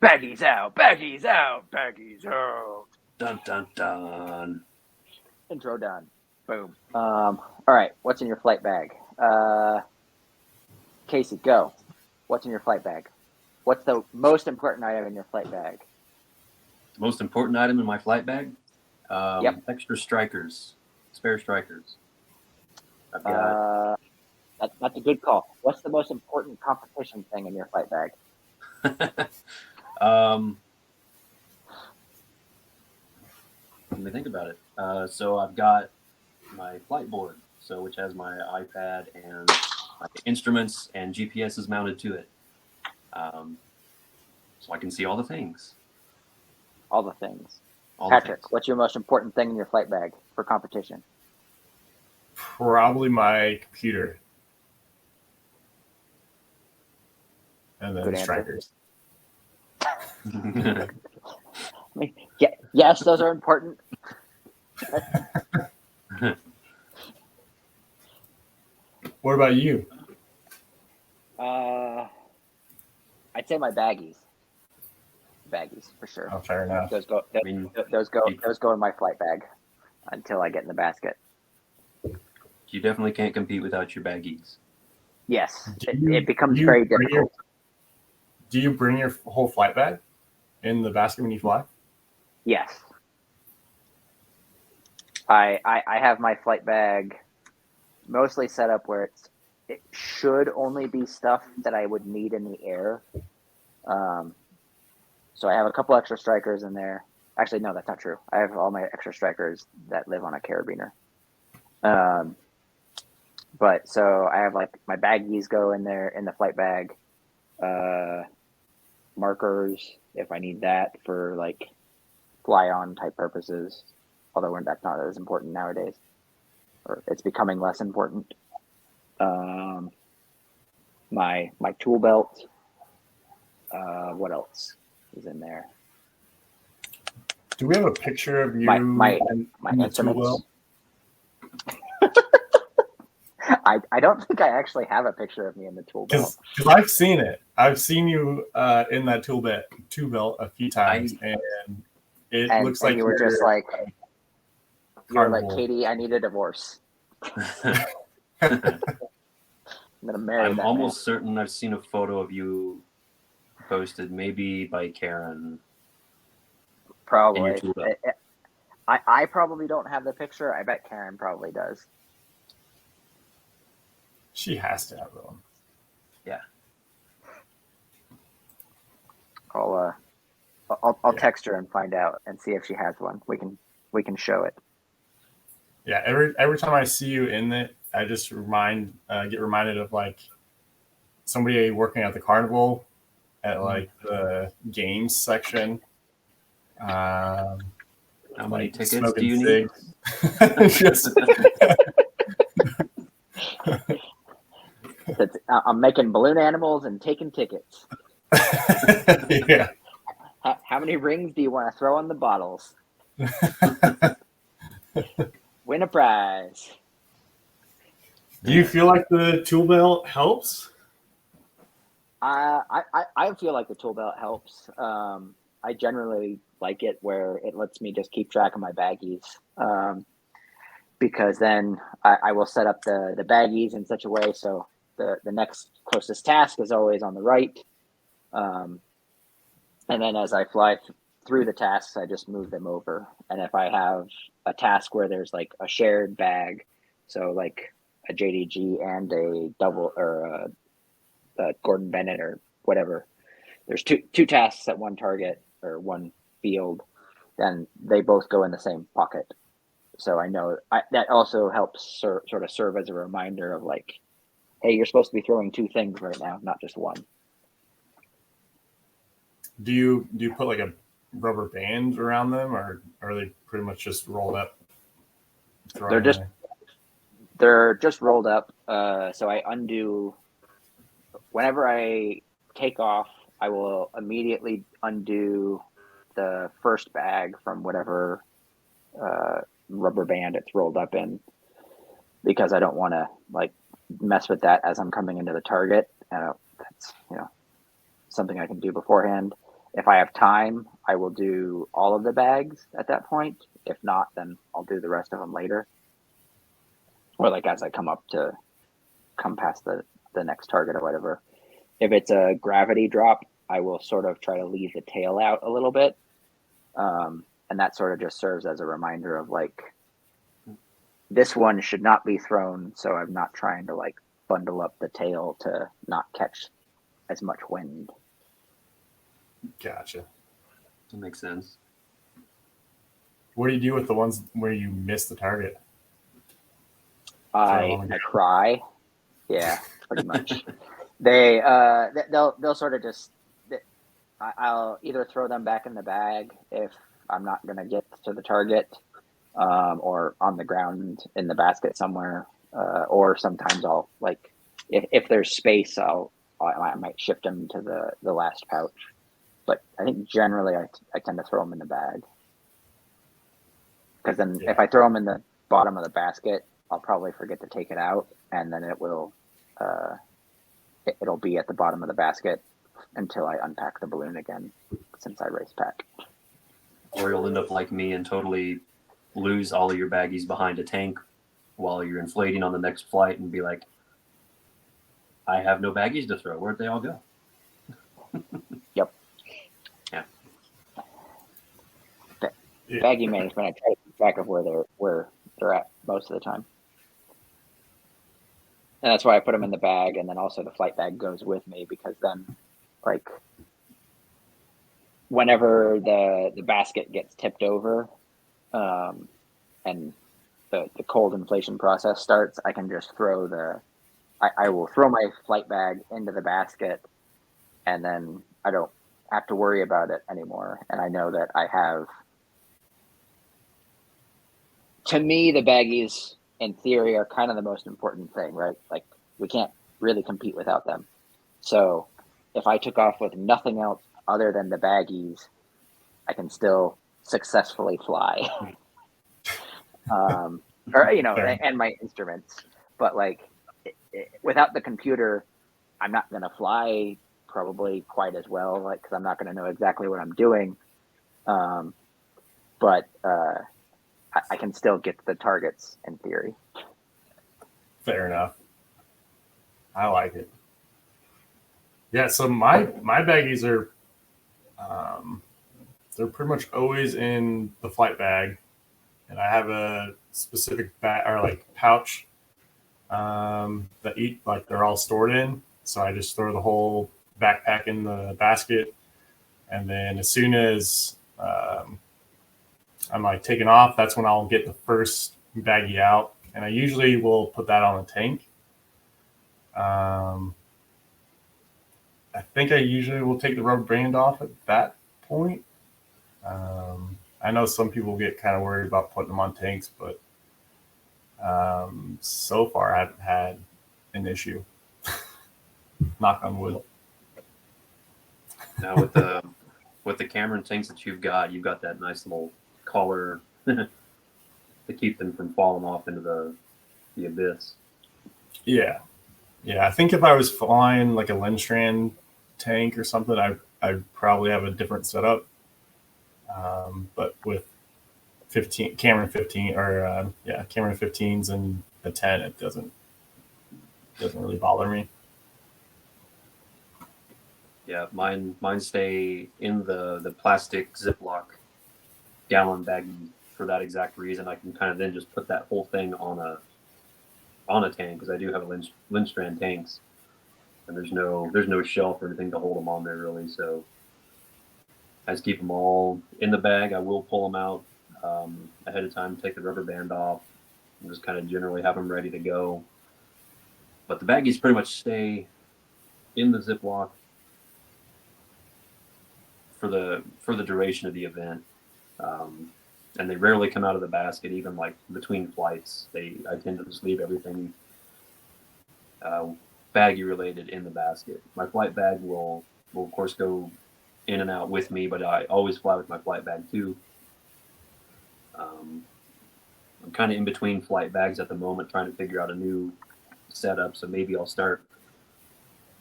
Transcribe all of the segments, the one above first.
Baggies out, baggies out, baggies out. Dun dun dun. Intro done. Boom. All right. What's in your flight bag? Casey, go. What's in your flight bag? What's the most important item in your flight bag? The most important item in my flight bag? Yep. Extra strikers, spare strikers. I've got. That's a good call. What's the most important competition thing in your flight bag? Let me think about it. So I've got my flight board, which has my iPad and my instruments and GPS is mounted to it, so I can see all the things. All the things. All Patrick, the things. what's your most important thing in your flight bag for competition? Probably my computer. And then Good strikers. I mean, yes, those are important. What about you? I'd say my baggies. Baggies for sure. Oh, fair enough. Those go in my flight bag until I get in the basket. You definitely can't compete without your baggies. Yes, it becomes very difficult. Do you bring your whole flight bag in the basket when you fly? Yes. I have my flight bag mostly set up where it should only be stuff that I would need in the air. So I have a couple extra strikers in there. Actually, no, that's not true. I have all my extra strikers that live on a carabiner. But so I have like my baggies go in there in the flight bag. Markers if I need that for like fly on type purposes, although that's not as important nowadays, or it's becoming less important. My tool belt. What else is in there? Do we have a picture of you my in the tool belt? I don't think I actually have a picture of me in the tool belt. Because I've seen it. I've seen you in that tool belt a few times, and it looks like you were just like, you're like, Katie, I need a divorce. I'm gonna marry. I'm almost certain I've seen a photo of you posted, maybe by Karen. Probably. I probably don't have the picture. I bet Karen probably does. She has to have one. Yeah. I'll text her and find out and see if she has one. We can show it. Yeah. Every time I see you in it, I just get reminded of like somebody working at the carnival at like the games section. How many tickets do you need? I'm making balloon animals and taking tickets. Yeah. How many rings do you want to throw on the bottles? Win a prize. Do you feel like the tool belt helps? I feel like the tool belt helps. I generally like it where it lets me just keep track of my baggies. Because then I will set up the baggies in such a way so the next closest task is always on the right. And then as I fly through the tasks, I just move them over. And if I have a task where there's like a shared bag, so like a JDG and a double or a Gordon Bennett or whatever, there's two tasks at one target or one field, then they both go in the same pocket. So I know that also helps sort of serve as a reminder of like, hey, you're supposed to be throwing two things right now, not just one. Do you put like a rubber band around them, or are they pretty much just rolled up? They're just rolled up. So I undo whenever I take off. I will immediately undo the first bag from whatever rubber band it's rolled up in, because I don't want to like mess with that as I'm coming into the target. That's something I can do beforehand. If I have time, I will do all of the bags at that point. If not, then I'll do the rest of them later. Or like as I come past the next target or whatever. If it's a gravity drop, I will sort of try to leave the tail out a little bit. And that sort of just serves as a reminder of like, this one should not be thrown. So I'm not trying to like bundle up the tail to not catch as much wind. Gotcha. That makes sense. What do you do with the ones where you miss the target? I cry. Yeah, pretty much. They'll sort of just, I'll either throw them back in the bag if I'm not going to get to the target, or on the ground in the basket somewhere, or sometimes I'll like, if there's space, I might shift them to the last pouch. But I think generally I tend to throw them in the bag, because then if I throw them in the bottom of the basket, I'll probably forget to take it out, and then it'll be at the bottom of the basket until I unpack the balloon again, since I race pack. Or you'll end up like me and totally lose all of your baggies behind a tank while you're inflating on the next flight and be like, I have no baggies to throw. Where'd they all go? Yep. Yeah. Baggie management, I try to keep track of where they're at most of the time. And that's why I put them in the bag, and then also the flight bag goes with me, because then, like, whenever the basket gets tipped over, and the cold inflation process starts, I can just I will throw my flight bag into the basket, and then I don't have to worry about it anymore. And I know that I have, to me, the baggies in theory are kind of the most important thing, right? Like, we can't really compete without them. So if I took off with nothing else other than the baggies, I can still successfully fly. Or, and my instruments. But like, without the computer, I'm not going to fly probably quite as well, like, because I'm not going to know exactly what I'm doing. But I can still get to the targets in theory. Fair enough. I like it. Yeah, so my baggies are they're pretty much always in the flight bag, and I have a specific bag or like pouch that they're all stored in. So I just throw the whole backpack in the basket, and then as soon as I'm like taking off, that's when I'll get the first baggie out, and I usually will put that on a tank. I think I usually will take the rubber band off at that point. I know some people get kind of worried about putting them on tanks, but so far I haven't had an issue. Knock on wood. Now with the Cameron tanks that you've got that nice little collar to keep them from falling off into the abyss. Yeah. I think if I was flying like a Lindstrand tank or something, I'd probably have a different setup. But with Cameron 15 or Cameron 15s and the 10, it doesn't really bother me. Yeah, mine stay in the plastic Ziploc gallon baggie for that exact reason. I can kind of then just put that whole thing on a tank, because I do have a Lindstrand tanks, and there's no shelf or anything to hold them on there really. So I just keep them all in the bag. I will pull them out ahead of time, take the rubber band off, and just kind of generally have them ready to go. But the baggies pretty much stay in the Ziploc for the duration of the event, and they rarely come out of the basket. Even like between flights, I tend to just leave everything baggie related in the basket. My flight bag will of course go in and out with me, but I always fly with my flight bag too. I'm kind of in between flight bags at the moment, trying to figure out a new setup. So maybe I'll start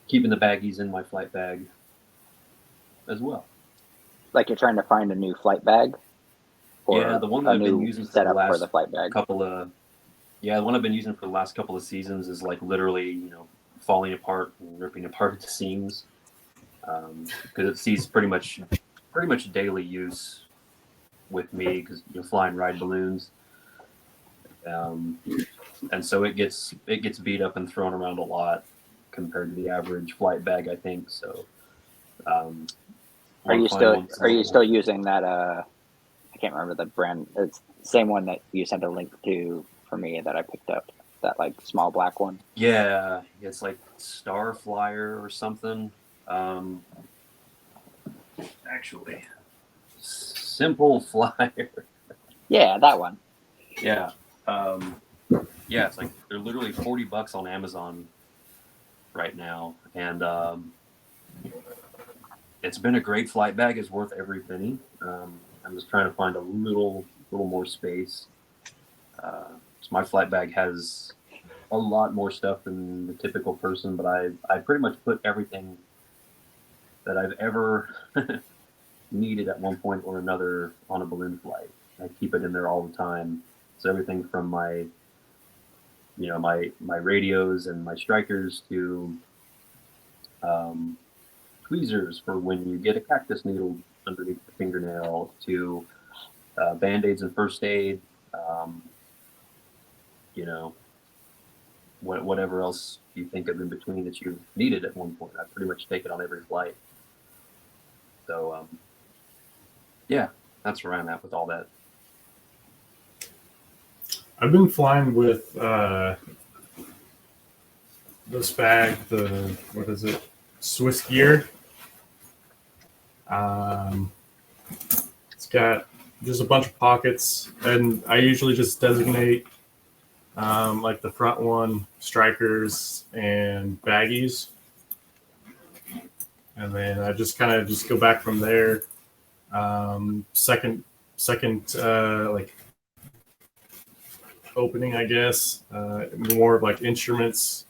keeping the baggies in my flight bag as well. like you're trying to find a new flight bag, or Yeah, the one a that I've been new using for the setup for the last flight bag. couple of yeah, the one I've been using for the last couple of seasons is like literally, falling apart and ripping apart at the seams because it sees pretty much daily use with me because you're flying ride balloons, um, and so it gets beat up and thrown around a lot compared to the average flight bag, I think. So um, I Are want you to find still one that's a are you little. still using that? I can't remember the brand. It's the same one that you sent a link to for me that I picked up. That like small black one. Yeah, it's like Star Flyer or something. Um, actually, Simple Flyer. Yeah, that one. Yeah. Um, yeah, it's like they're literally $40 on Amazon right now, and it's been a great flight bag. It's worth every penny. I'm just trying to find a little more space. So my flight bag has a lot more stuff than the typical person, but I pretty much put everything that I've ever needed at one point or another on a balloon flight. I keep it in there all the time. So everything from my radios and my strikers to um, tweezers for when you get a cactus needle underneath the fingernail to band-aids and first aid, um, you know, whatever else you think of in between that you've needed at one point. I pretty much take it on every flight. So yeah, that's where I'm at with all that. I've been flying with this bag, the what is it, Swiss Gear. Um, it's got just a bunch of pockets, and I usually just designate like the front one, strikers and baggies, and then I just kind of just go back from there. Second like opening, I guess, more of like instruments.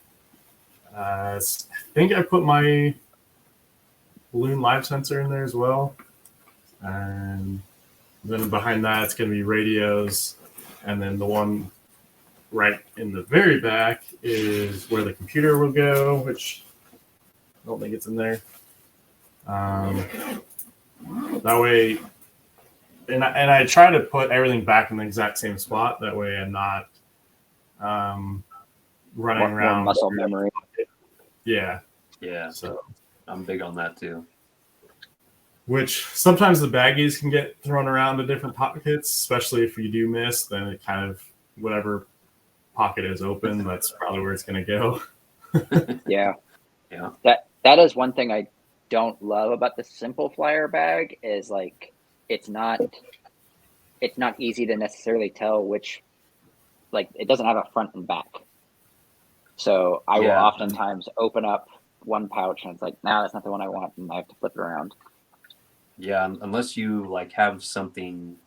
I think I put my balloon live sensor in there as well, and then behind that it's going to be radios, and then the one right in the very back is where the computer will go, which I don't think it's in there. Um, that way, and I try to put everything back in the exact same spot. That way, I'm not running More around. muscle memory. Yeah. Yeah, So, I'm big on that too. which sometimes the baggies can get thrown around to different pockets, especially if you do miss. Then it kind of whatever pocket is open, that's probably where it's going to go. Yeah. Yeah. That is one thing I don't love about the simple flyer bag is like it's not easy to necessarily tell which, like it doesn't have a front and back. So I will Yeah. oftentimes open up one pouch and it's like, no, that's not the one I want, and I have to flip it around. Yeah, unless you like have something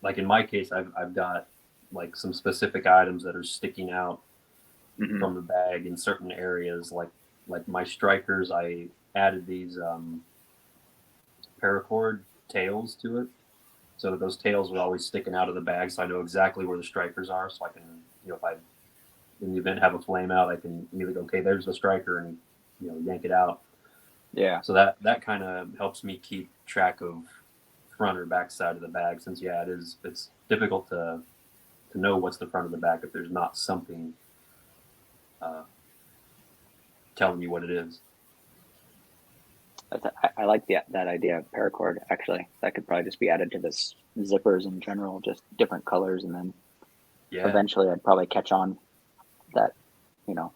like in my case, I've got like some specific items that are sticking out Hmm. from the bag in certain areas. Like my strikers, I added these paracord tails to it, so that those tails are always sticking out of the bag, so I know exactly where the strikers are. So I can, if I in the event have a flame out, I can immediately go, okay, there's the striker, and yank it out. Yeah. So that kind of helps me keep track of front or back side of the bag, since it's difficult to know what's the front of the bag if there's not something uh, telling you what it is. I like that idea of paracord. Actually, that could probably just be added to this zippers in general, just different colors, and then Yeah. eventually I'd probably catch on that,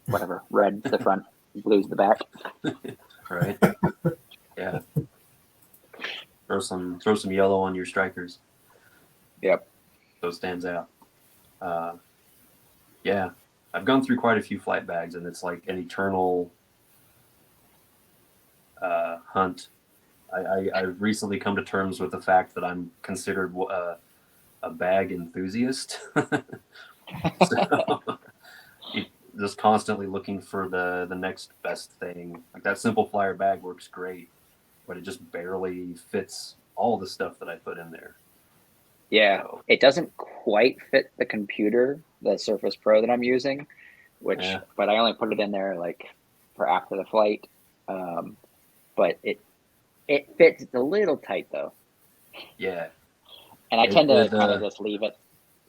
whatever, red's the front, blue's the back. Right. Yeah. Throw some yellow on your strikers. Yep. So it stands out. Yeah. I've gone through quite a few flight bags, and it's like an eternal hunt. I've recently come to terms with the fact that I'm considered a bag enthusiast. So just constantly looking for the next best thing. Like that simple flyer bag works great, but it just barely fits all the stuff that I put in there. Yeah, So, it doesn't quite fit the computer, the Surface Pro that I'm using, yeah, but I only put it in there like for after the flight. But it fits. It's a little tight though, yeah. and I tend to kind of The just leave it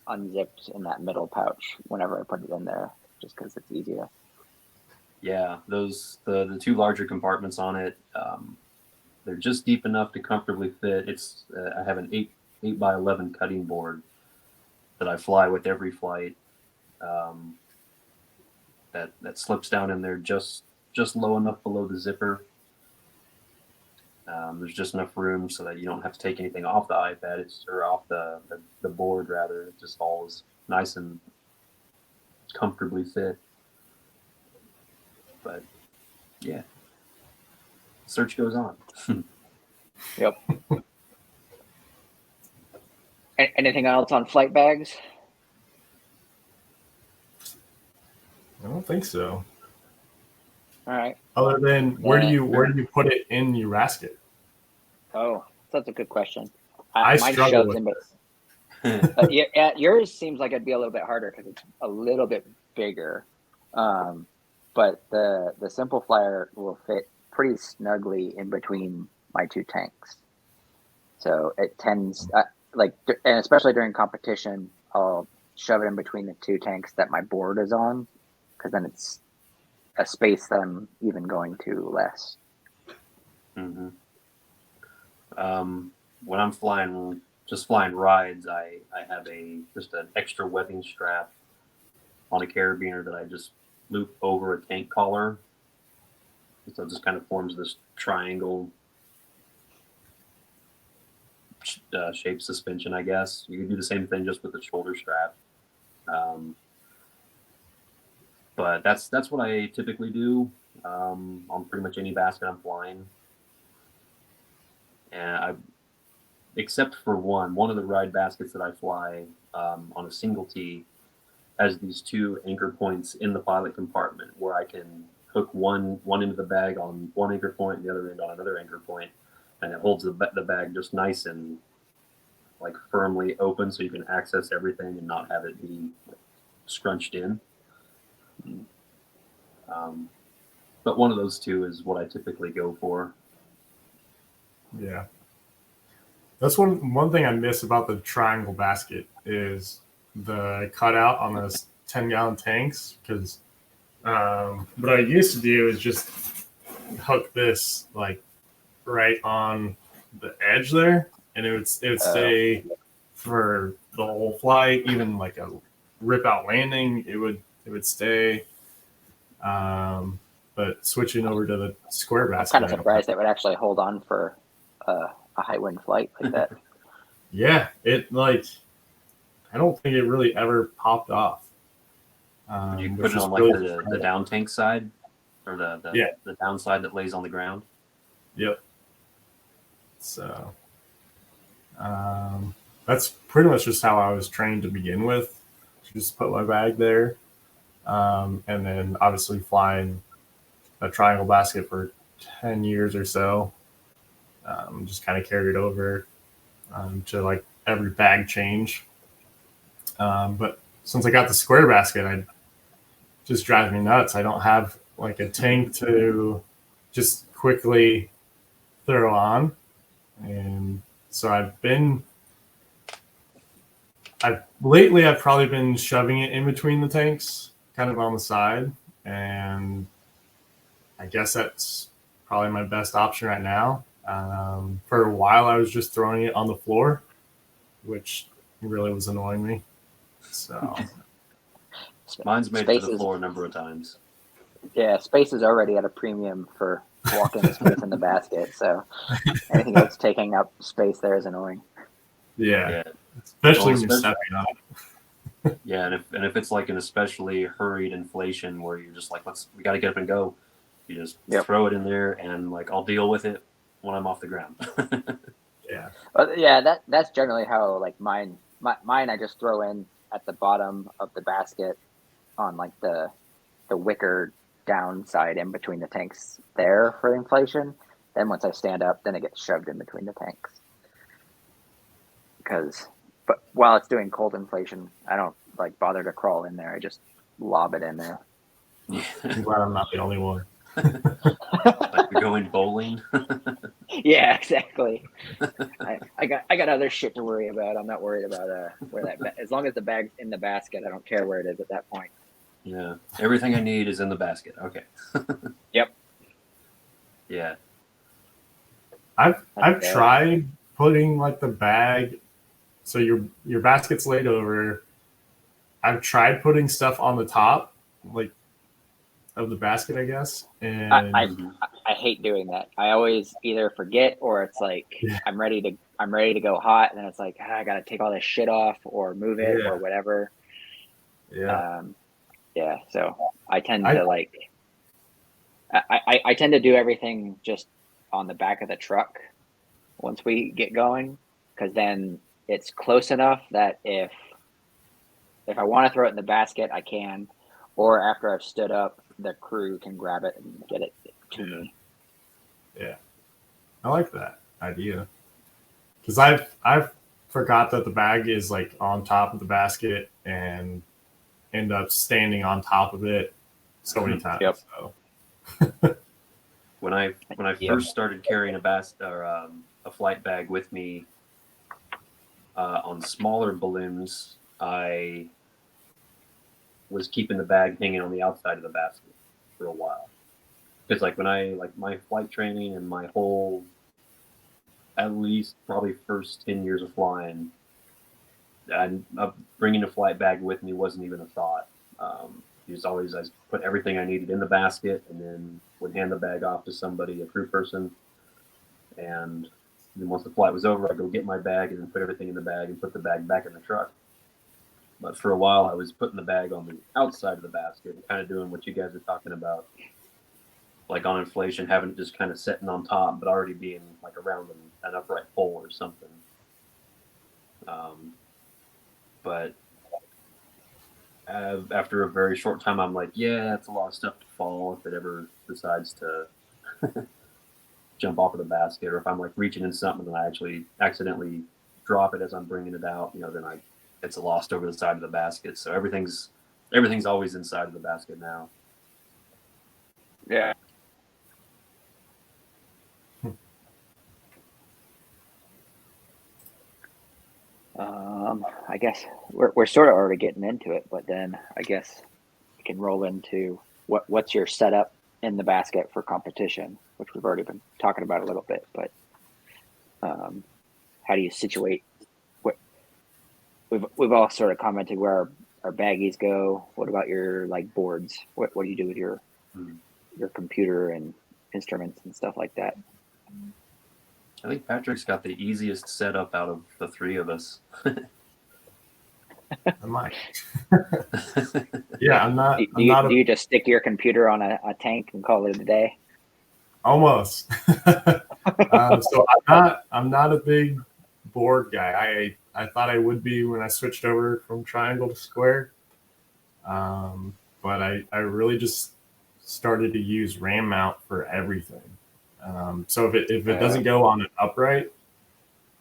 unzipped in that middle pouch whenever I put it in there, just because it's easier. yeah, the two larger compartments on it, they're just deep enough to comfortably fit. It's I have an 8x11 cutting board that I fly with every flight. Um, that slips down in there just low enough below the zipper. There's just enough room so that you don't have to take anything off the iPad, or off the board rather. It just all is nice and comfortably fit. But yeah, search goes on. Yep. Anything else on flight bags? I don't think so. All right. Other than where do you put it in your basket? Oh, that's a good question. I Mine struggle shoves with in, it. but yeah, yours seems like it'd be a little bit harder because it's a little bit bigger. But the Simple Flyer will fit pretty snugly in between my two tanks. So it tends and especially during competition, I'll shove it in between the two tanks that my board is on, because then it's a space that I'm even going to less. Mm-hmm. When I'm just flying rides, I have just an extra webbing strap on a carabiner that I just loop over a tank collar. So it just kind of forms this triangle shaped suspension, I guess. You can do the same thing just with the shoulder strap. But that's what I typically do on pretty much any basket I'm flying. And except for one of the ride baskets that I fly on a single T has these two anchor points in the pilot compartment where I can hook one end of the bag on one anchor point and the other end on another anchor point, and it holds the bag just nice and like firmly open, so you can access everything and not have it be scrunched in. But one of those two is what I typically go for. Yeah. That's one thing I miss about the triangle basket is the cutout on those 10-gallon tanks. Because what I used to do is just hook this like right on the edge there, and it would stay for the whole flight. Even like a rip out landing, it would stay. But switching over to the square I'm basket, kind of surprised it would actually hold on for a high wind flight like that. Yeah, it like I don't think it really ever popped off. Would you Which put it is on like really the down tank side, or the down side that lays on the ground? Yep. So that's pretty much just how I was trained to begin with. Just put my bag there, and then obviously flying a triangle basket for 10 years or so. Just kind of carried it over to like every bag change. But since I got the square basket, I just drives me nuts. I don't have like a tank to just quickly throw on, and so I've probably been shoving it in between the tanks, kind of on the side, and I guess that's probably my best option right now. For a while, I was just throwing it on the floor, which really was annoying me. So Mine's made it to Space the is floor a number of times. space is already at a premium for walk-in space in the basket. So anything that's taking up space there is annoying. yeah, Yeah. especially Well, when you're stepping up. Yeah, and if it's like an especially hurried inflation where you're just like, we got to get up and go, you just throw it in there, and like I'll deal with it when I'm off the ground. Yeah. But yeah, that's generally how like mine I just throw in at the bottom of the basket on like the wicker downside in between the tanks there for inflation. Then once I stand up, then it gets shoved in between the tanks. because, but while it's doing cold inflation, I don't like bother to crawl in there. I just lob it in there. I'm glad I'm not the only one. Like you're going bowling. Yeah, exactly. I got other shit to worry about. I'm not worried about where as long as the bag's in the basket, I don't care where it is at that point. Yeah, everything I need is in the basket. Okay. Yep. Yeah. I've tried putting like the bag, so your basket's laid over. I've tried putting stuff on the top, like of the basket, I guess. And I hate doing that. I always either forget or it's like yeah. I'm ready to go hot, and then it's like I gotta take all this shit off or move it or whatever. Yeah. Yeah. So I tend to like I tend to do everything just on the back of the truck once we get going, because then it's close enough that if I want to throw it in the basket, I can, or after I've stood up, the crew can grab it and get it to me. Yeah. I like that idea. Because I've forgot that the bag is like on top of the basket and end up standing on top of it so many times. Yep. So. When I first started carrying a flight bag with me on smaller balloons, I was keeping the bag hanging on the outside of the basket for a while. Because like when I like my flight training and my whole at least probably first 10 years of flying, and bringing a flight bag with me wasn't even a thought. Just always I put everything I needed in the basket and then would hand the bag off to somebody, a crew person, and then once the flight was over, I'd go get my bag and then put everything in the bag and put the bag back in the truck. But for a while, I was putting the bag on the outside of the basket and kind of doing what you guys are talking about, like on inflation, having it just kind of sitting on top, but already being like around an upright pole or something. But after a very short time, I'm like, yeah, that's a lot of stuff to fall if it ever decides to jump off of the basket, or if I'm like reaching in something and I actually accidentally drop it as I'm bringing it out, then it's lost over the side of the basket. So everything's always inside of the basket now. Yeah. I guess we're sort of already getting into it, but then I guess we can roll into what's your setup in the basket for competition, which we've already been talking about a little bit. But how do you situate? What we've all sort of commented where our baggies go. What about your like boards? What do you do with your computer and instruments and stuff like that? I think Patrick's got the easiest setup out of the three of us. I might. Yeah, I'm not. Do you just stick your computer on a tank and call it a day? Almost. So I'm not a big board guy. I thought I would be when I switched over from triangle to square, but I really just started to use RAM mount for everything. So if it doesn't go on an upright,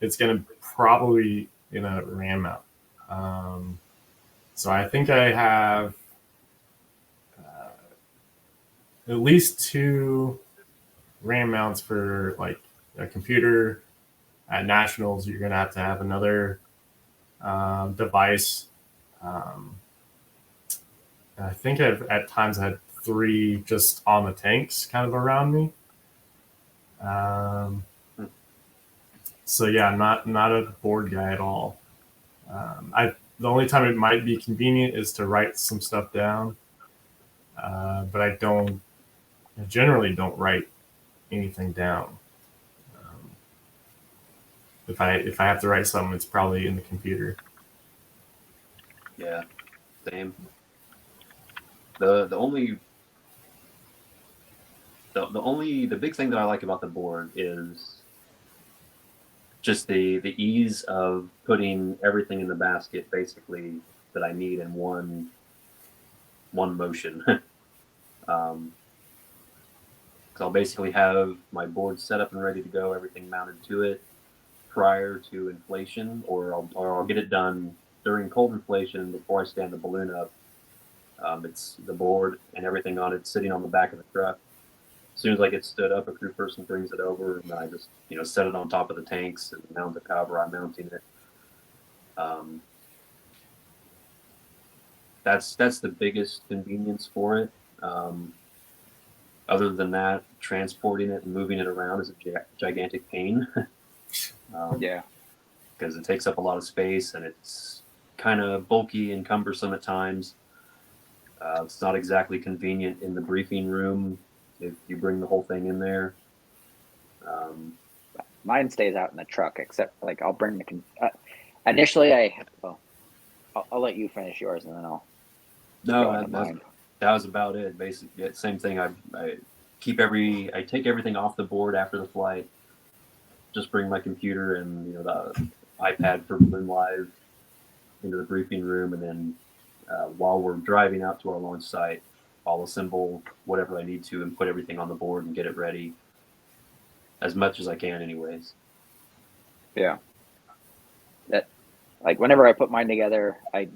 it's going to probably in a RAM mount. So I think I have at least 2 RAM mounts for like a computer. At nationals, you're going to have another device. I think at times I had 3 just on the tanks kind of around me. So yeah, I'm not a board guy at all. The only time it might be convenient is to write some stuff down, but I generally don't write anything down. If I have to write something, it's probably in the computer. Yeah, same. The big thing that I like about the board is just the ease of putting everything in the basket, basically, that I need in one motion. Because I'll basically have my board set up and ready to go, everything mounted to it. prior to inflation, or I'll get it done during cold inflation before I stand the balloon up. It's the board and everything on it sitting on the back of the truck. As soon as I get stood up, a crew person brings it over, and I just set it on top of the tanks and mount it however I'm mounting it. That's the biggest convenience for it. Other than that, transporting it and moving it around is a gigantic pain. Yeah. Because it takes up a lot of space and it's kind of bulky and cumbersome at times. It's not exactly convenient in the briefing room if you bring the whole thing in there. Mine stays out in the truck, except like I'll bring the. Initially, I'll let you finish yours, and then I'll. No, that was about it. Basically, same thing. I take everything off the board after the flight. Just bring my computer and the iPad for Balloon Live into the briefing room, and then while we're driving out to our launch site, I'll assemble whatever I need to and put everything on the board and get it ready as much as I can, anyways. Yeah. That, like, whenever I put mine together, I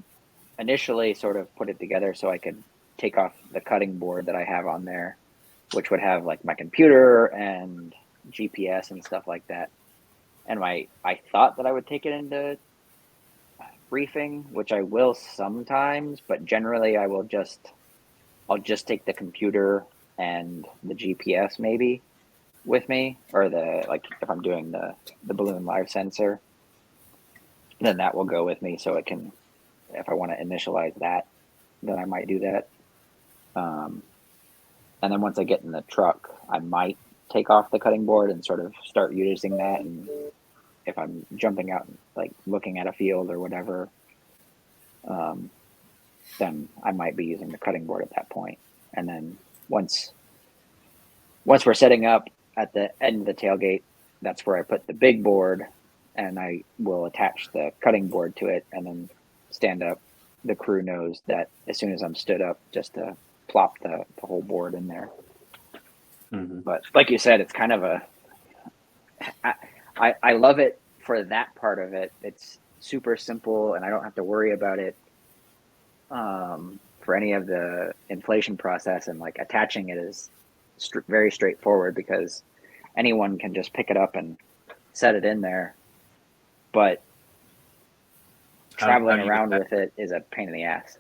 initially sort of put it together so I could take off the cutting board that I have on there, which would have like my computer and GPS and stuff like that. And I thought that I would take it into briefing, which I will sometimes, but generally I'll just take the computer and the GPS maybe with me, or if I'm doing the balloon live sensor, then that will go with me, so it can, if I want to initialize that, then I might do that. And then once I get in the truck, I might take off the cutting board and sort of start using that. And if I'm jumping out, like looking at a field or whatever, then I might be using the cutting board at that point. And then once we're setting up at the end of the tailgate, that's where I put the big board, and I will attach the cutting board to it, and then stand up. The crew knows that as soon as I'm stood up, just to plop the whole board in there. Mm-hmm. But like you said, it's kind of I love it for that part of it. It's super simple, and I don't have to worry about it for any of the inflation process, and like attaching it is very straightforward because anyone can just pick it up and set it in there. But traveling around with it is a pain in the ass.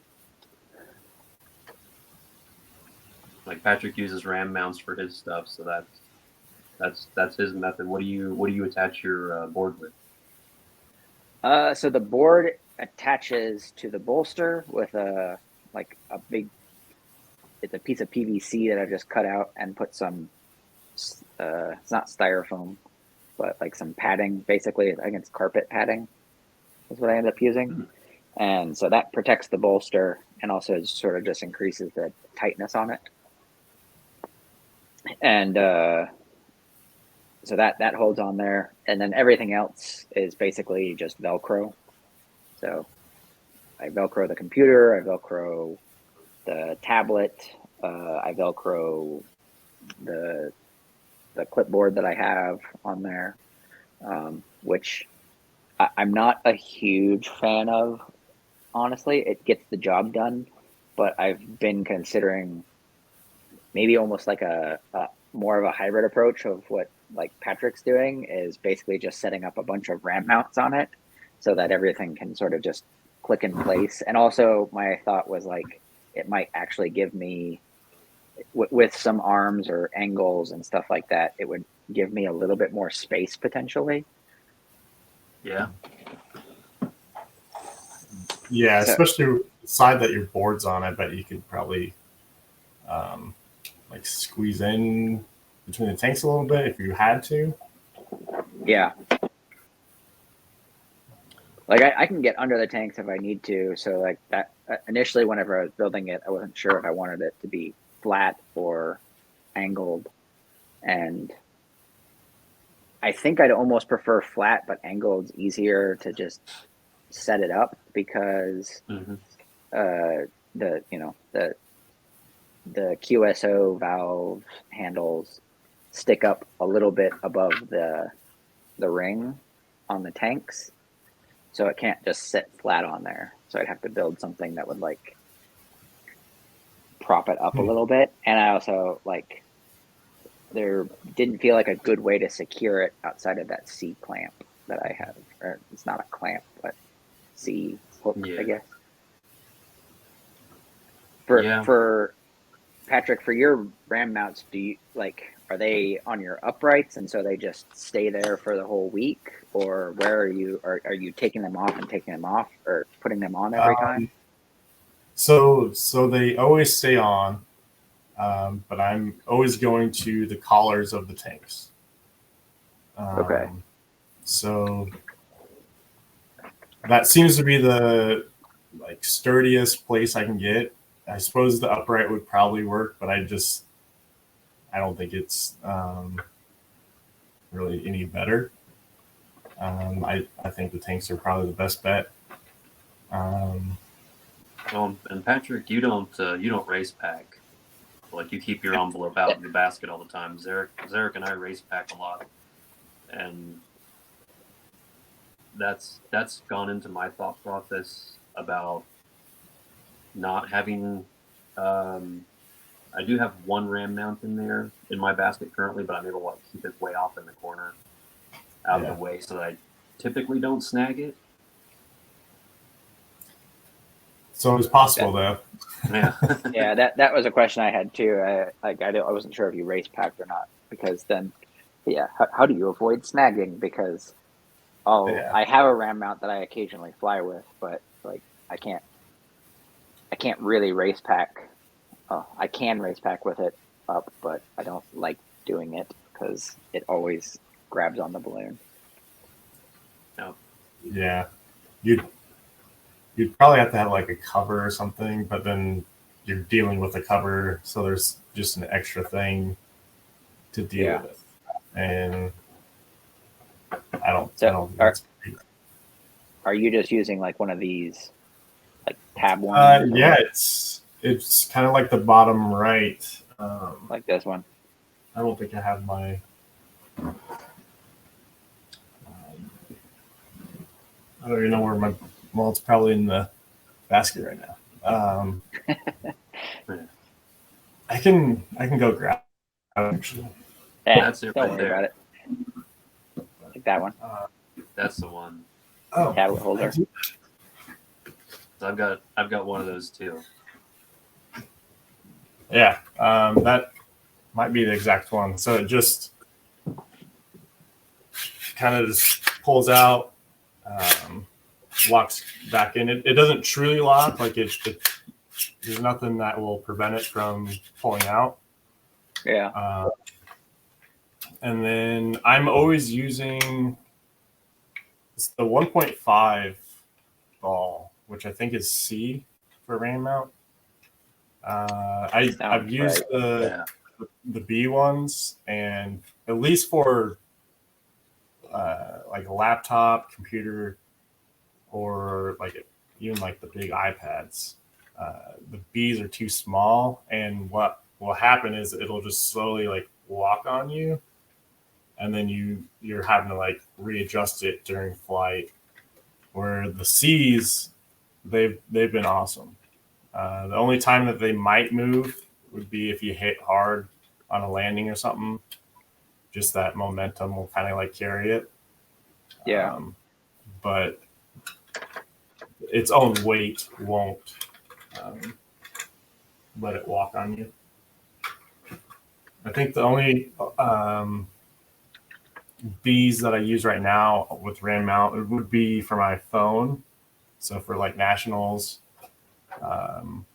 Like Patrick uses RAM mounts for his stuff, so that's his method. What do you attach your board with? So the board attaches to the bolster with a big. It's a piece of PVC that I've just cut out and put some. It's not styrofoam, but like some padding. Basically, I think it's carpet padding. Is what I end up using, and so that protects the bolster and also sort of just increases the tightness on it. And so that holds on there, and then everything else is basically just Velcro. So I Velcro the computer, I Velcro the tablet, I Velcro the clipboard that I have on there, which I'm not a huge fan of. Honestly, it gets the job done, but I've been considering maybe almost like a more of a hybrid approach of what like Patrick's doing, is basically just setting up a bunch of ramp mounts on it so that everything can sort of just click in place. And also my thought was like, it might actually give me with some arms or angles and stuff like that, it would give me a little bit more space potentially. Yeah. Yeah, especially the side that your board's on, I bet you could probably like squeeze in between the tanks a little bit if you had to. Yeah. Like I can get under the tanks if I need to. So like that initially, whenever I was building it, I wasn't sure if I wanted it to be flat or angled. And I think I'd almost prefer flat, but angled's easier to just set it up because the QSO valve handles stick up a little bit above the ring, on the tanks, so it can't just sit flat on there. So I'd have to build something that would like prop it up a little bit. And I also like there didn't feel like a good way to secure it outside of that C clamp that I have. Or it's not a clamp, but C hook, I guess. For Patrick, for your ram mounts, do you are they on your uprights and so they just stay there for the whole week, or where are you? Are you taking them off and taking them off, or putting them on every time? So they always stay on, but I'm always going to the collars of the tanks. Okay. So that seems to be the sturdiest place I can get. I suppose the upright would probably work, but I don't think it's really any better. I think the tanks are probably the best bet. And Patrick, you don't race pack. Like, you keep your envelope out in the basket all the time. Zarek and I race pack a lot, and that's gone into my thought process about not having. I do have one ram mount in there in my basket currently, but I'm able to keep it way off in the corner, out of the way, so that I typically don't snag it. So it's possible though. Yeah. Yeah, that was a question I had too. I wasn't sure if you race packed or not, because then, how do you avoid snagging? Because I have a ram mount that I occasionally fly with, but I can't really race pack. Oh, I can race pack with it up, but I don't like doing it because it always grabs on the balloon. No. Yeah, you'd probably have to have a cover or something, but then you're dealing with a cover, so there's just an extra thing to deal with. And I don't are you just using one of these tab ones? Yeah, it's kind of like the bottom right. Like this one. I don't think I have my. I don't even know where my. Well, it's probably in the basket right now. I can go grab it, actually. That's it don't right worry there. About it. Like that one. That's the one. Oh, tablet holder. So I've got one of those too. Yeah, that might be the exact one. So it just kind of just pulls out, locks back in. It doesn't truly lock. There's nothing that will prevent it from pulling out. Yeah. And then I'm always using the 1.5 ball, which I think is C for rain mount. I've used the B ones, and at least for a laptop, computer, or even the big iPads, the B's are too small, and what will happen is it'll just slowly lock on you, and then you're having to readjust it during flight. Where the C's, they've been awesome. The only time that they might move would be if you hit hard on a landing or something. Just that momentum will kind of carry it. Yeah. But its own weight won't let it walk on you. I think the only B's that I use right now with ram mount, it would be for my phone. So for nationals, I'm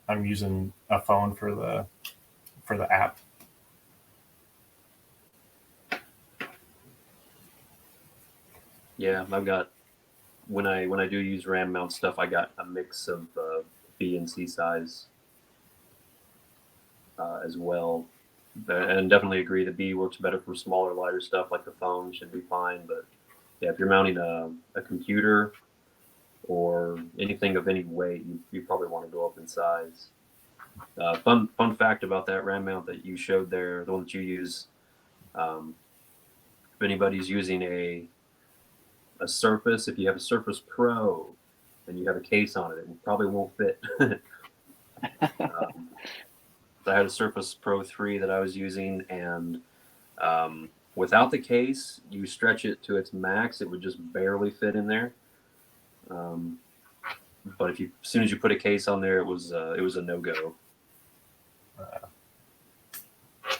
using a phone for the app. Yeah, I've got when I do use ram mount stuff, I got a mix of B and C size as well. And definitely agree the B works better for smaller, lighter stuff like the phone should be fine. But yeah, if you're mounting a computer or anything of any weight, you probably want to go up in size. Fun fact about that ram mount that you showed there, the one that you use, if anybody's using a Surface, if you have a Surface Pro and you have a case on it, it probably won't fit. I had a Surface Pro 3 that I was using, and without the case, you stretch it to its max, it would just barely fit in there. But as soon as you put a case on there, it was a no-go.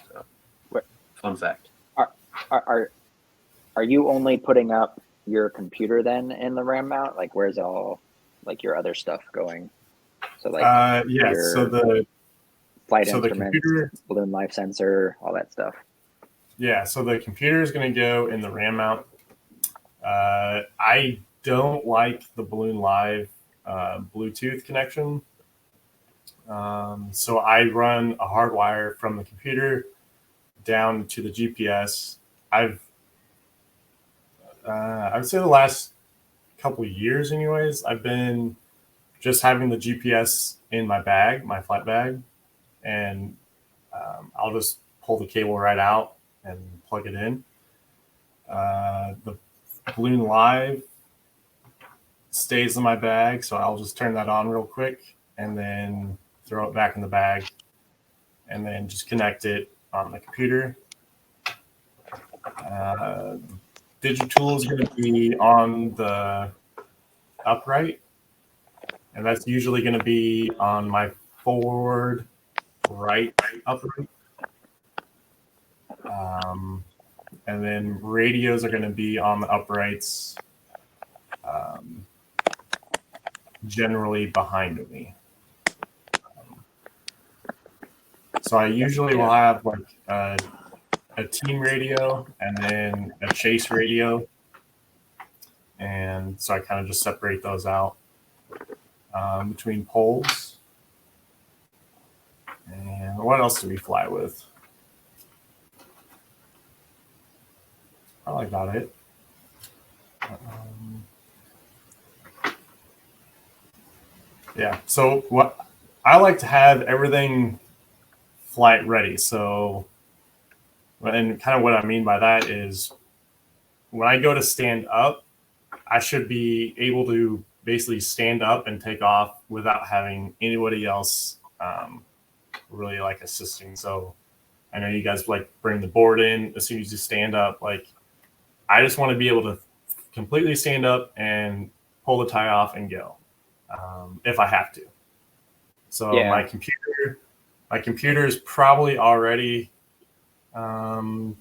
So, fun fact. Are you only putting up your computer then in the RAM mount? Like, where's all like your other stuff going? So like, yeah. So the flight the instruments, computer, balloon life sensor, all that stuff. yeah. So the computer is going to go in the RAM mount. I don't like the Balloon Live Bluetooth connection. So I run a hardwire from the computer down to the GPS. I would say the last couple of years, anyways, I've been just having the GPS in my bag, my flat bag, and I'll just pull the cable right out and plug it in. The Balloon Live stays in my bag, so I'll just turn that on real quick and then throw it back in the bag and then just connect it on the computer. Digitool is going to be on the upright, and that's usually going to be on my forward right upright. And then radios are going to be on the uprights, generally behind me. So I usually will have like a team radio and then a chase radio. And so I kind of just separate those out between poles. And what else do we fly with? Probably about it. Yeah. So what I like to have everything flight ready. So, and kind of what I mean by that is when I go to stand up, I should be able to basically stand up and take off without having anybody else really like assisting. So I know you guys like bring the board in as soon as you stand up. Like I just want to be able to completely stand up and pull the tie off and go if I have to. So my computer is probably already, I mean,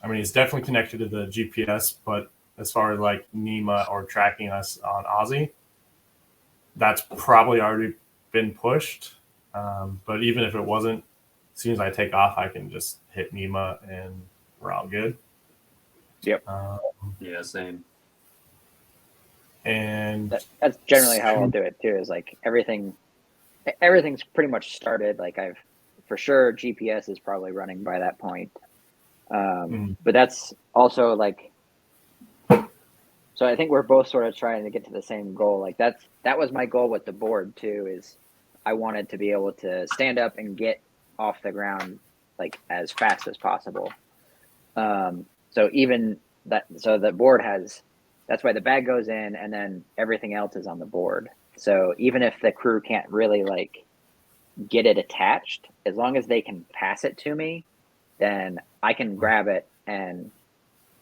it's definitely connected to the GPS, but as far as like NEMA or tracking us on Aussie, that's probably already been pushed. But even if it wasn't, as soon as I take off, I can just hit NEMA and we're all good. Yep. Yeah, same. And that's generally how I'll do it too. Is like everything's pretty much started. Like for sure GPS is probably running by that point. But that's also like, so I think we're both sort of trying to get to the same goal. Like that was my goal with the board too, is I wanted to be able to stand up and get off the ground like as fast as possible. So even that, so the board that's why the bag goes in and then everything else is on the board. So even if the crew can't really like get it attached, as long as they can pass it to me, then I can grab it and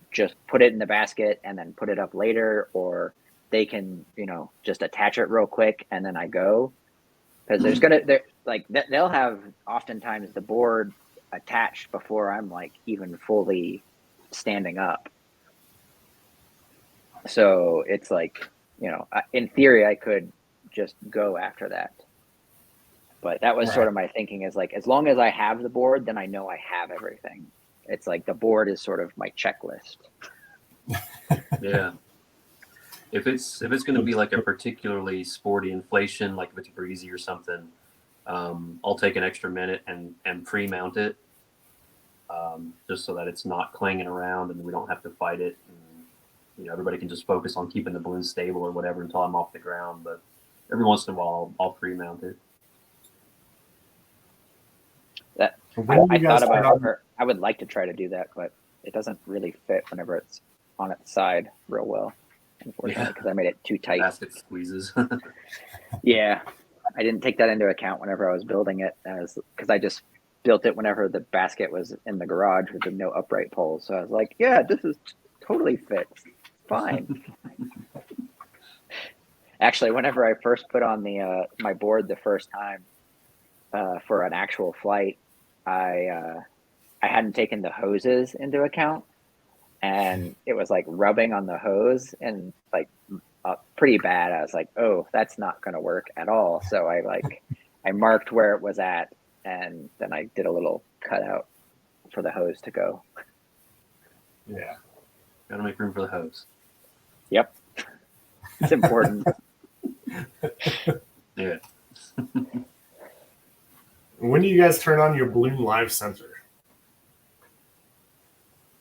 just put it in the basket and then put it up later, or they can, just attach it real quick and then I go. Because they'll have oftentimes the board attached before I'm like even fully standing up. So it's like, in theory, I could just go after that. But that was sort of my thinking, is like, as long as I have the board, then I know I have everything. It's like the board is sort of my checklist. Yeah. If it's going to be like a particularly sporty inflation, like if it's breezy or something, I'll take an extra minute and pre-mount it, just so that it's not clanging around and we don't have to fight it. And, everybody can just focus on keeping the balloon stable or whatever until I'm off the ground. But every once in a while, I'll pre-mount it. I thought about, or I would like to try to do that, but it doesn't really fit whenever it's on its side real well, unfortunately, because I made it too tight. Basket squeezes. Yeah, I didn't take that into account whenever I was building it, because I just built it whenever the basket was in the garage with no upright poles. So I was like, yeah, this is totally fits. Fine. Actually, whenever I first put on the my board the first time for an actual flight, I hadn't taken the hoses into account, and it was like rubbing on the hose and like pretty bad. I was like, oh, that's not going to work at all. So I marked where it was at, and then I did a little cutout for the hose to go. Yeah. Gotta make room for the hose. Yep, it's important. Yeah. When do you guys turn on your balloon live sensor?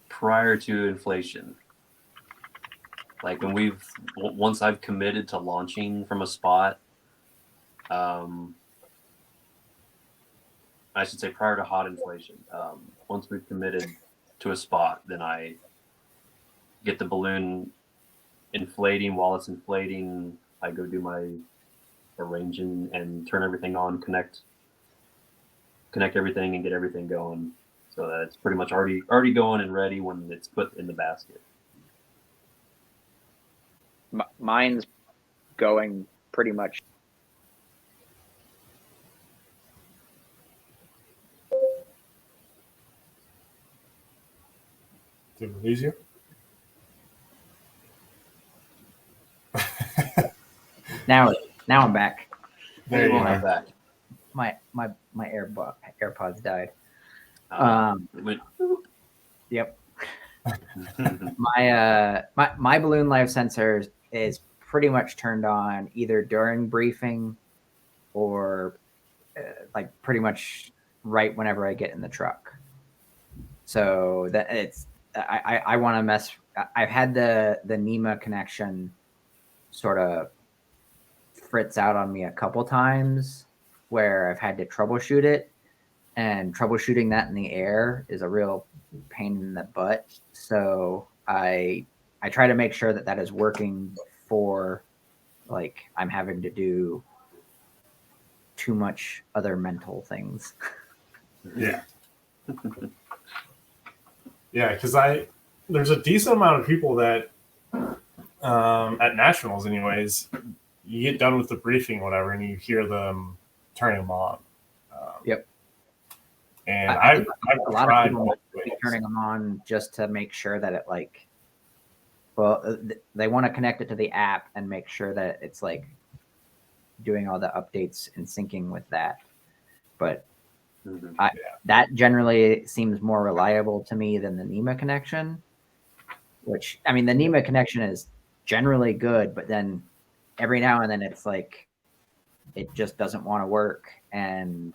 Prior to inflation. Like when once I've committed to launching from a spot, I should say prior to hot inflation. Once we've committed to a spot, then I get the balloon inflating. While it's inflating, I go do my arranging and turn everything on, connect everything and get everything going, so that it's pretty much already going and ready when it's put in the basket. Mine's going pretty much. Did we lose you? Now I'm back. There you I'm go. back. My AirPods died. It went- Yep. My balloon live sensor is pretty much turned on either during briefing or like pretty much right whenever I get in the truck. So that I want to mess. I've had the NEMA connection sort of fritz out on me a couple times where I've had to troubleshoot it, and troubleshooting that in the air is a real pain in the butt. So I try to make sure that is working before like I'm having to do too much other mental things. Yeah. Yeah, because there's a decent amount of people that at nationals anyways, you get done with the briefing, whatever, and you hear them turning them on. Yep. And I I've think a lot tried of people both might be ways. turning them on just to make sure that it like, well, they want to connect it to the app and make sure that it's like doing all the updates and syncing with that. But that generally seems more reliable to me than the NEMA connection, which, I mean, the NEMA connection is generally good, but then every now and then it's like, it just doesn't want to work. And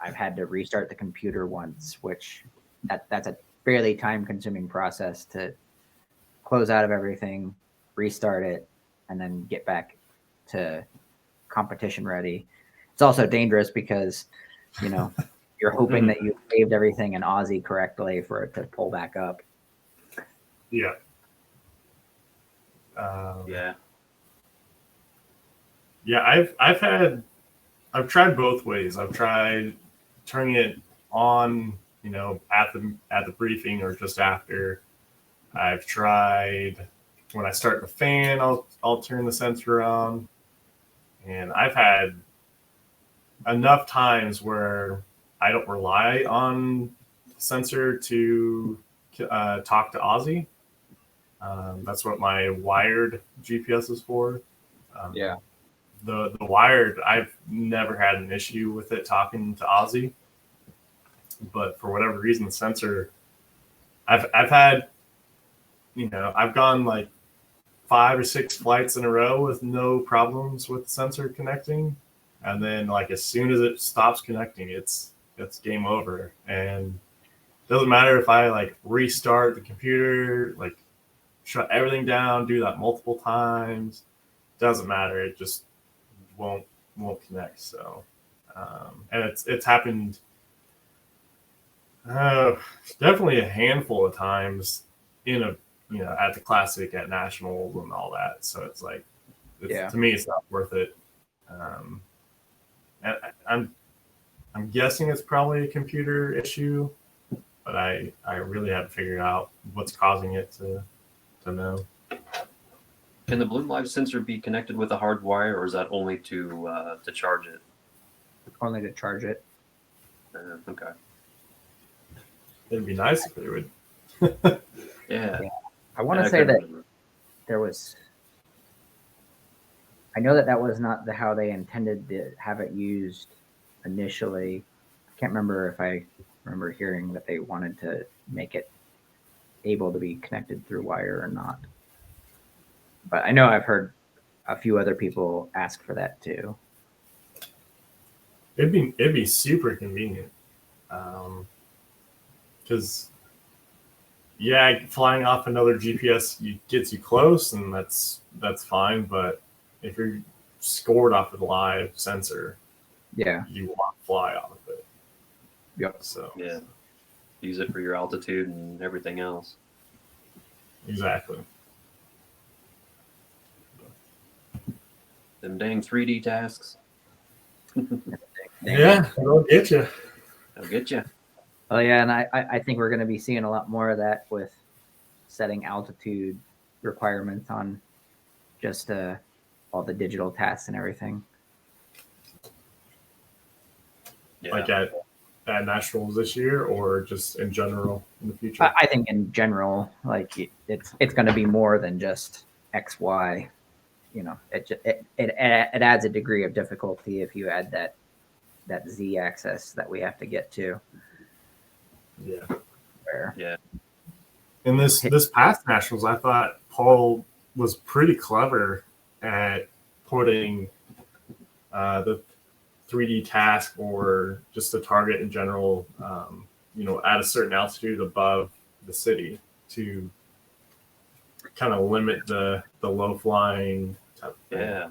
I've had to restart the computer once, which that's a fairly time consuming process to close out of everything, restart it, and then get back to competition ready. It's also dangerous because, you know, you're hoping that you saved everything in Aussie correctly for it to pull back up. Yeah. Yeah. Yeah, I've tried both ways. I've tried turning it on, you know, at the briefing or just after. I've tried when I start the fan, I'll turn the sensor on. And I've had enough times where I don't rely on the sensor to talk to Aussie. That's what my wired GPS is for. Yeah. The wired, I've never had an issue with it talking to Aussie, but for whatever reason, the sensor, I've had, you know, I've gone like 5 or 6 flights in a row with no problems with the sensor connecting, and then like as soon as it stops connecting, it's game over. And it doesn't matter if I like restart the computer, like shut everything down, do that multiple times, doesn't matter. It just won't connect. So and it's happened Definitely a handful of times in a at the classic, at nationals, and all that. So it's like, to me, it's not worth it. And I'm guessing it's probably a computer issue, but I really haven't figured out what's causing it to know. Can the bloom live sensor be connected with a hard wire, or is that only to charge it? Only to charge it. Okay. It'd be nice if it would. Yeah. I want to say that there was. I know that was not how they intended to have it used initially. I can't remember if I remember hearing that they wanted to make it able to be connected through wire or not. But I know I've heard a few other people ask for that too. It'd be super convenient, because flying off another GPS gets you close, and that's fine. But if you're scored off of the live sensor, you want to fly off of it. Yep. So use it for your altitude and everything else. Exactly. Them dang 3D tasks. Yeah, they'll get you. They'll get you. Oh yeah, and I think we're going to be seeing a lot more of that with setting altitude requirements on just all the digital tasks and everything. Yeah. Like at nationals this year, or just in general in the future? I think in general, like it's going to be more than just X, Y. It adds a degree of difficulty if you add that Z axis that we have to get to. Yeah. Yeah. In this past nationals, I thought Paul was pretty clever at putting the 3D task, or just the target in general, at a certain altitude above the city, to kind of limit the low flying type of thing. Yeah.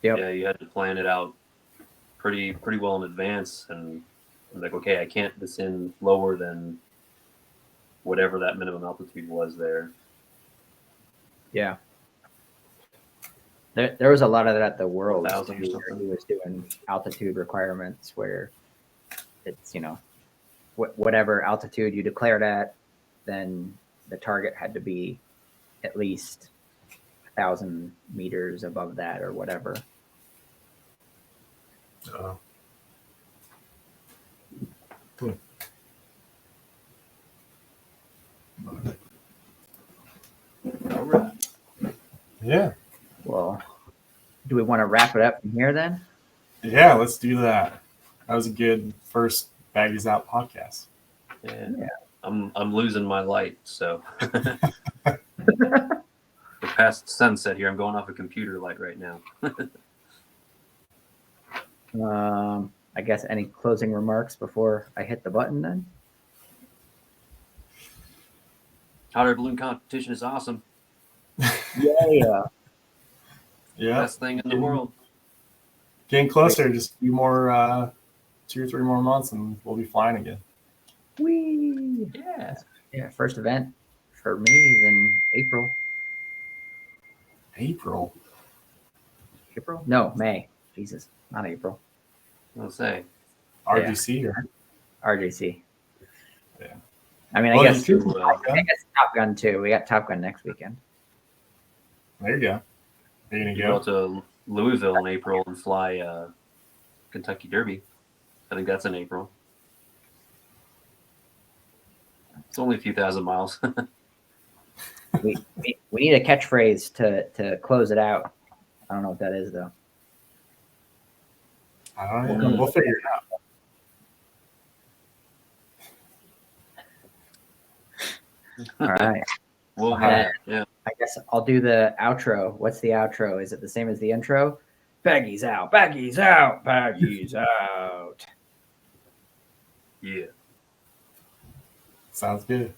Yep. Yeah, you had to plan it out pretty well in advance, and like, okay, I can't descend lower than whatever that minimum altitude was there. Yeah. There was a lot of that at the World. 1,000 or something. He was doing altitude requirements where it's, whatever altitude you declared at, then the target had to be at least 1,000 meters above that or whatever. All right. Yeah. Well, do we want to wrap it up from here then? Yeah, let's do that. That was a good first Baggies Out podcast. Yeah. I'm losing my light, so we're past sunset here. I'm going off a computer light right now. I guess any closing remarks before I hit the button then? Hot air balloon competition is awesome. Yeah. Best thing in the world. Getting closer, just a few more, 2 or 3 more months, and we'll be flying again. Whee! Yeah. First event for me is in April. April? No, May. Jesus, not April. I'll say. RGC or RGC. Yeah. I mean, I guess Top Gun too. We got Top Gun next weekend. There you go. Are you gonna go to Louisville in April and fly Kentucky Derby? I think that's in April. It's only a few thousand miles. we need a catchphrase to close it out. I don't know what that is though. I don't know. We'll figure it out. All right. Well, yeah. I guess I'll do the outro. What's the outro? Is it the same as the intro? Baggies out, baggies out, baggies out. Yeah. Sounds good.